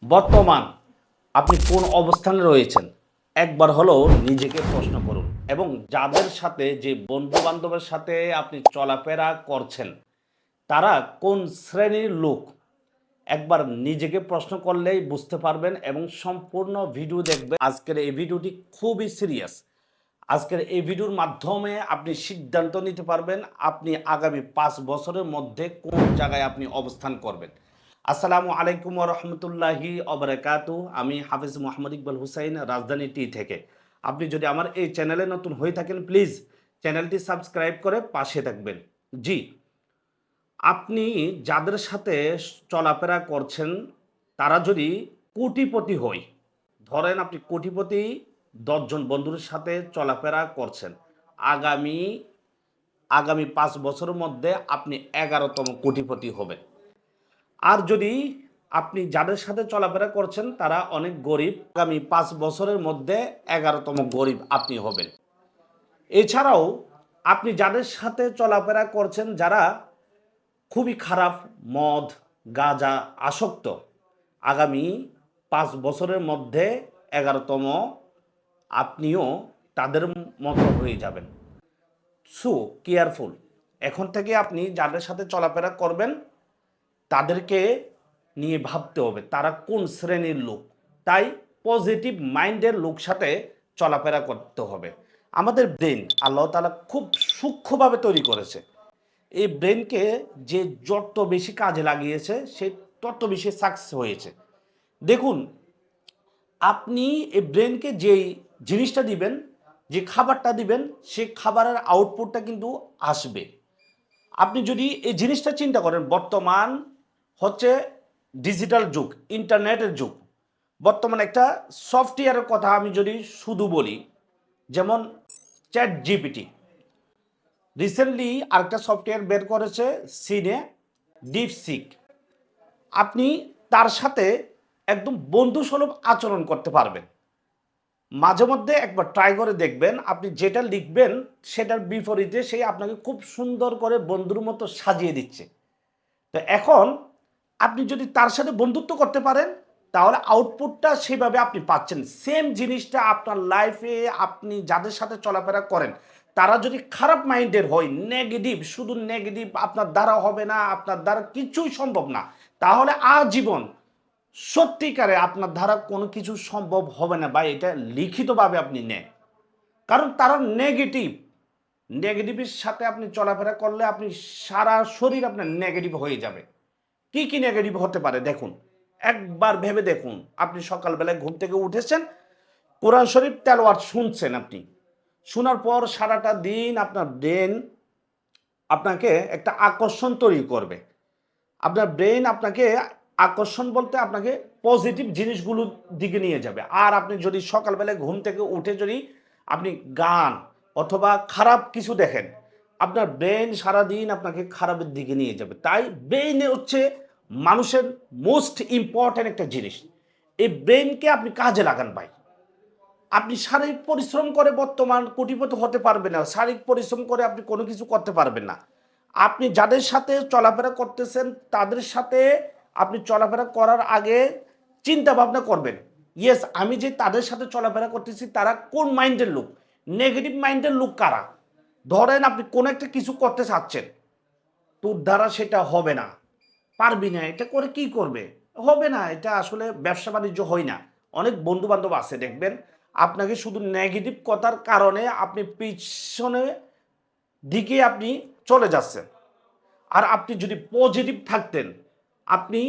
বর্তমান আপনি কোন অবস্থানে রয়েছেন একবার হলেও নিজেকে প্রশ্ন করুন এবং যাদের সাথে যে বন্ধু বান্ধবের সাথে আপনি চলাফেরা করছেন তারা কোন শ্রেণীর লোক একবার নিজেকে প্রশ্ন করলেই বুঝতে পারবেন এবং সম্পূর্ণ ভিডিও দেখবেন। আজকের এই ভিডিওটি খুবই সিরিয়াস। আজকের এই ভিডিওর মাধ্যমে আপনি সিদ্ধান্ত নিতে পারবেন আপনি আগামী 5 বছরের মধ্যে কোন জায়গায় আপনি অবস্থান করবেন। আসসালামু আলাইকুম রহমতুল্লাহি অবরাকাতু। আমি হাফিজ মোহাম্মদ ইকবাল হুসাইন, রাজধানী টি থেকে। আপনি যদি আমার এই চ্যানেলে নতুন হয়ে থাকেন প্লিজ চ্যানেলটি সাবস্ক্রাইব করে পাশে থাকবেন। জি, আপনি যাদের সাথে চলাফেরা করছেন তারা যদি কোটিপতি হয়, ধরেন আপনি কোটিপতি 10 জন বন্ধুর সাথে চলাফেরা করছেন, আগামী আগামী 5 বছরের মধ্যে আপনি 11তম কোটিপতি হবেন। আর যদি আপনি যাদের সাথে চলাফেরা করছেন তারা অনেক গরিব, আগামী 5 বছরের মধ্যে 11তম গরিব আপনি হবেন। এছাড়াও আপনি যাদের সাথে চলাফেরা করছেন যারা খুবই খারাপ, মদ গাঁজা আসক্ত, আগামী 5 বছরের মধ্যে 11তম আপনিও তাদের মতো হয়ে যাবেন। So careful. এখন থেকে আপনি যাদের সাথে চলাফেরা করবেন তাদেরকে নিয়ে ভাবতে হবে তারা কোন শ্রেণীর লোক। তাই পজিটিভ মাইন্ডের লোক সাথে চলাফেরা করতে হবে। আমাদের ব্রেন আল্লাহ তাআলা খুব সূক্ষ্মভাবে তৈরি করেছে। এই ব্রেনকে যে যত বেশি কাজে লাগিয়েছে সে তত বেশি সাকসেস হয়েছে। দেখুন, আপনি এই ব্রেনকে যেই জিনিসটা দিবেন, যে খাবারটা দিবেন, সে খাবারের আউটপুটটা কিন্তু আসবে। আপনি যদি এই জিনিসটা চিন্তা করেন, বর্তমান হচ্ছে ডিজিটাল যুগ, ইন্টারনেটের যুগ। বর্তমানে একটা সফটওয়্যারের কথা আমি যদি শুধু বলি, যেমন চ্যাট জিপিটি। রিসেন্টলি আরেকটা সফটওয়্যার বের করেছে সিনে, ডিপসিক। আপনি তার সাথে একদম বন্ধুসুলভ আচরণ করতে পারবেন। মাঝে মধ্যে একবার ট্রাই করে দেখবেন, আপনি যেটা লিখবেন সেটার বিপরীতে সে আপনাকে খুব সুন্দর করে বন্ধুর মতো সাজিয়ে দিচ্ছে। তো এখন আপনি যদি তার সাথে বন্ধুত্ব করতে পারেন তাহলে আউটপুটটা সেভাবে আপনি পাচ্ছেন। সেম জিনিসটা আপনার লাইফে আপনি যাদের সাথে চলাফেরা করেন তারা যদি খারাপ মাইন্ডের হয়, নেগেটিভ, শুধু নেগেটিভ, আপনার দ্বারা হবে না, আপনার দ্বারা কিছুই সম্ভব না, তাহলে আজীবন সত্যিকারে আপনার দ্বারা কোনো কিছু সম্ভব হবে না। বা এটা লিখিতভাবে আপনি নেন, কারণ তারা নেগেটিভ। নেগেটিভের সাথে আপনি চলাফেরা করলে আপনি সারা শরীর আপনার নেগেটিভ হয়ে যাবে। কি কি নেগেটিভ হতে পারে দেখুন, একবার ভেবে দেখুন। আপনি সকালবেলায় ঘুম থেকে উঠেছেন, কোরআন শরীফ তেলাওয়াত শুনছেন, আপনি শোনার পর সারাটা দিন আপনার ব্রেন আপনাকে একটা আকর্ষণ তৈরি করবে। আপনার ব্রেন আপনাকে আকর্ষণ বলতে আপনাকে পজিটিভ জিনিসগুলোর দিকে নিয়ে যাবে। আর আপনি যদি সকালবেলায় ঘুম থেকে উঠে যদি আপনি গান অথবা খারাপ কিছু দেখেন, আপনার ব্রেন সারাদিন আপনাকে খারাপের দিকে নিয়ে যাবে। তাই ব্রেইনে হচ্ছে মানুষের মোস্ট ইম্পর্ট্যান্ট একটা জিনিস। এই ব্রেনকে আপনি কাজে লাগান ভাই। আপনি শারীরিক পরিশ্রম করে বর্তমান কোটিপতি হতে পারবেন না। শারীরিক পরিশ্রম করে আপনি কোনো কিছু করতে পারবেন না। আপনি যাদের সাথে চলাফেরা করতেছেন তাদের সাথে আপনি চলাফেরা করার আগে চিন্তা ভাবনা করবেন। ইয়েস, আমি যে তাদের সাথে চলাফেরা করতেছি তারা কোন মাইন্ডের লোক, নেগেটিভ মাইন্ডের লোক কারা। ধরেন আপনি কোনো একটা কিছু করতে চাচ্ছেন, তোর দ্বারা সেটা হবে না, পারবি না, এটা করে কি করবে, হবে না, এটা আসলে ব্যবসা বাণিজ্য হয় না। অনেক বন্ধু বান্ধব আছে দেখবেন আপনাকে শুধু নেগেটিভ কথার কারণে আপনি পিছনে দিকে আপনি চলে যাচ্ছেন। আর আপনি যদি পজিটিভ থাকতেন, আপনি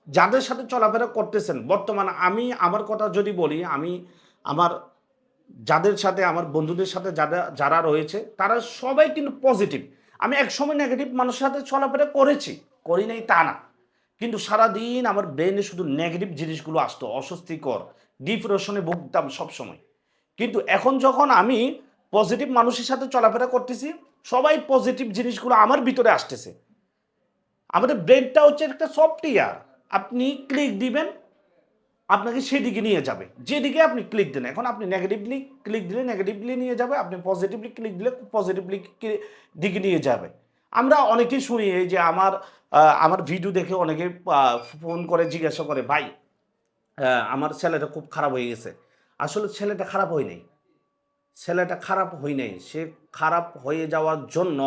যাদের সাথে চলাফেরা করতেছেন বর্তমানে, আমি আমার কথা যদি বলি, আমি আমার যাদের সাথে আমার বন্ধুদের সাথে যারা যারা রয়েছে তারা সবাই কিন্তু পজিটিভ। আমি একসময় নেগেটিভ মানুষের সাথে চলাফেরা করেছি, করি নাই তা না, কিন্তু সারাদিন আমার ব্রেনে শুধু নেগেটিভ জিনিসগুলো আসতো, অস্বস্তিকর, ডিপ্রেশনে ভুগতাম সবসময়। কিন্তু এখন যখন আমি পজিটিভ মানুষের সাথে চলাফেরা করতেছি, সবাই পজিটিভ জিনিসগুলো আমার ভিতরে আসতেছে। আমাদের ব্রেনটা হচ্ছে একটা সফটওয়্যার, আপনি ক্লিক দিবেন আপনাকে সেদিকে নিয়ে যাবে যেদিকে আপনি ক্লিক দেন। এখন আপনি নেগেটিভলি ক্লিক দিলে নেগেটিভলি নিয়ে যাবে, আপনি পজিটিভলি ক্লিক দিলে পজিটিভলি দিকে নিয়ে যাবে। আমরা অনেকেই শুনি এই যে আমার ভিডিও দেখে অনেকে ফোন করে জিজ্ঞাসা করে, ভাই আমার ছেলেটা খুব খারাপ হয়ে গেছে। আসলে ছেলেটা খারাপ হয় নাই। ছেলেটা খারাপ হয় নাই। সে খারাপ হয়ে যাওয়ার জন্য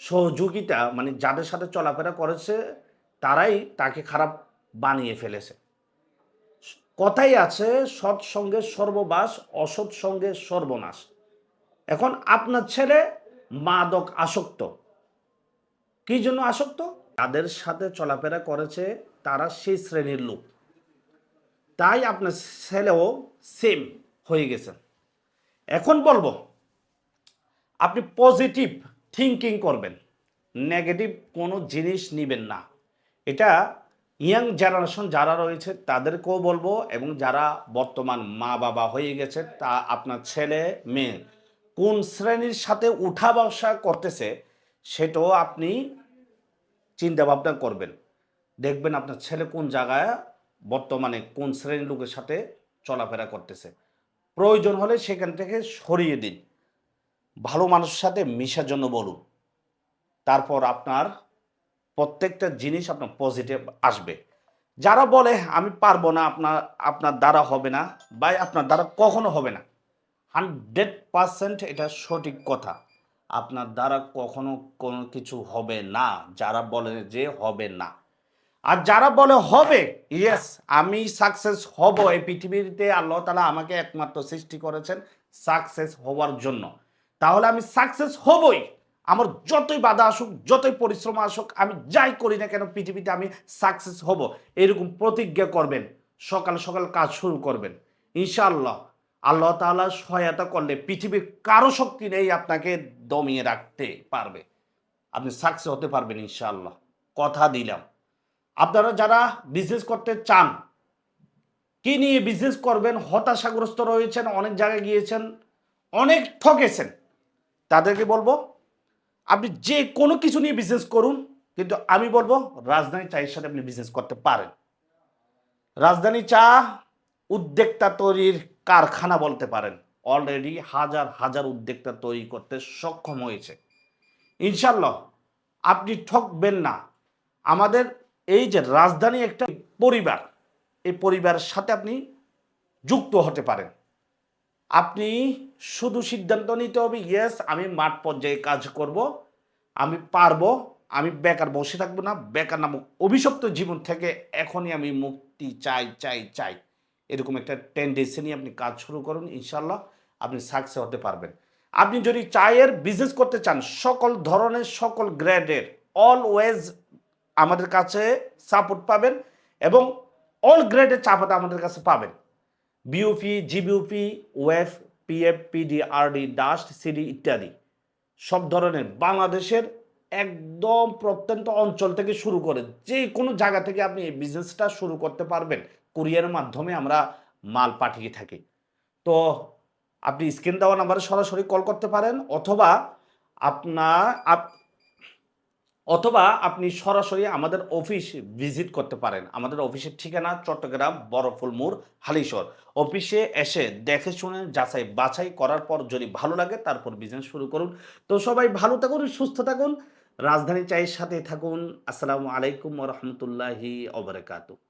সহযোগিতা মানে যাদের সাথে চলাফেরা করেছে তারাই তাকে খারাপ বানিয়ে ফেলেছে। কথাই আছে সৎ সঙ্গে সর্ববাস, অসৎ সঙ্গে সর্বনাশ। এখন আপনার ছেলে মাদক আসক্ত। কি জন্য আসক্ত? যাদের সাথে চলাফেরা করেছে তারা সেই শ্রেণীর লোক। তাই আপনার ছেলেও সেম হয়ে গেছে। এখন বলবো আপনি পজিটিভ থিঙ্কিং করবেন, নেগেটিভ কোনো জিনিস নিবেন না। এটা ইয়াং জেনারেশন যারা রয়েছে তাদেরকেও বলবো, এবং যারা বর্তমান মা বাবা হয়ে গেছে তা আপনার ছেলে মেয়ে কোন শ্রেণীর সাথে উঠা বসা করতেছে সেটাও আপনি চিন্তা ভাবনা করবেন। দেখবেন আপনার ছেলে কোন জায়গায় বর্তমানে কোন শ্রেণীর লোকের সাথে চলাফেরা করতেছে। প্রয়োজন হলে সেখান থেকে সরিয়ে দিন, ভালো মানুষের সাথে মিশার জন্য বলুন। তারপর আপনার প্রত্যেকটা জিনিস আপনার পজিটিভ আসবে। যারা বলে আমি পারবো না, আপনার আপনার দ্বারা হবে না, বা আপনার দ্বারা কখনো হবে না, 100% এটা সঠিক কথা। আপনার দ্বারা কখনো কোনো কিছু হবে না, যারা বলে যে হবে না। আর যারা বলে হবে, ইয়েস আমি সাকসেস হব, এই পৃথিবীতে আল্লাহ তাআলা আমাকে একমাত্র সৃষ্টি করেছেন সাকসেস হওয়ার জন্য, তাহলে আমি সাকসেস হবই। আমার যতই বাধা আসুক, যতই পরিশ্রম আসুক, আমি যাই করি না কেন পৃথিবীতে আমি সাকসেস হব, এরকম প্রতিজ্ঞা করবেন। সকাল সকাল কাজ শুরু করবেন, ইনশাআল্লাহ আল্লাহ তাআলা সহায়তা করলে পৃথিবীর কারো শক্তি নেই আপনাকে দমিয়ে রাখতে পারবে। আপনি সাকসেস হতে পারবেন ইনশাআল্লাহ, কথা দিলাম। আপনারা যারা বিজনেস করতে চান, কি নিয়ে বিজনেস করবেন, হতাশাগ্রস্ত রয়েছেন, অনেক জায়গায় গিয়েছেন, অনেক ঠকেছেন, তাদেরকে বলবো আপনি যে কোনো কিছু নিয়ে বিজনেস করুন, কিন্তু আমি বলবো রাজধানী চায়ের সাথে আপনি বিজনেস করতে পারেন। রাজধানী চা উদ্যোক্তা তৈরির কারখানা বলতে পারেন। অলরেডি হাজার হাজার উদ্যোক্তা তৈরি করতে সক্ষম হয়েছে। ইনশাল্লাহ আপনি ঠকবেন না। আমাদের এই যে রাজধানী একটা পরিবার, এই পরিবারের সাথে আপনি যুক্ত হতে পারেন। আপনি শুধু সিদ্ধান্ত নিতে হবে, ইয়েস আমি মাঠ পর্যায়ে কাজ করব, আমি পারবো, আমি বেকার বসে থাকবো না, বেকার নামক অভিশপ্ত জীবন থেকে এখনই আমি মুক্তি চাই চাই চাই, এরকম একটা টেন্ডেন্সি নিয়ে আপনি কাজ শুরু করুন, ইনশাল্লাহ আপনি সাকসেস হতে পারবেন। আপনি যদি চায়ের বিজনেস করতে চান, সকল ধরনের সকল গ্রেডের অলওয়েজ আমাদের কাছে সাপোর্ট পাবেন, এবং অল গ্রেডের চা পাতা আমাদের কাছে পাবেন। BOP, GBOP, OF, PF, PD, RD, dust, CD ইত্যাদি সব ধরনের বাংলাদেশের একদম প্রত্যন্ত অঞ্চল থেকে শুরু করে যে কোনো জায়গা থেকে আপনি এই বিজনেসটা শুরু করতে পারবেন। কুরিয়ারের মাধ্যমে আমরা মাল পাঠিয়ে থাকি। তো আপনি স্ক্রিন দেওয়া নাম্বারে সরাসরি কল করতে পারেন, অথবা আপনার অথবা আপনি সরাসরি আমাদের অফিস ভিজিট করতে পারেন। আমাদের অফিসের ঠিকানা চট্টগ্রাম বড়ফুল মোড়, হালিশহর। অফিসে এসে দেখে শুনে যাচাই বাছাই করার পর যদি ভালো লাগে তারপর বিজনেস শুরু করুন। তো সবাই ভালো থাকুন, সুস্থ থাকুন, রাজধানী চায়ের সাথে থাকুন। আসসালামু আলাইকুম ওয়া রাহমাতুল্লাহি ওয়া বারাকাতুহু।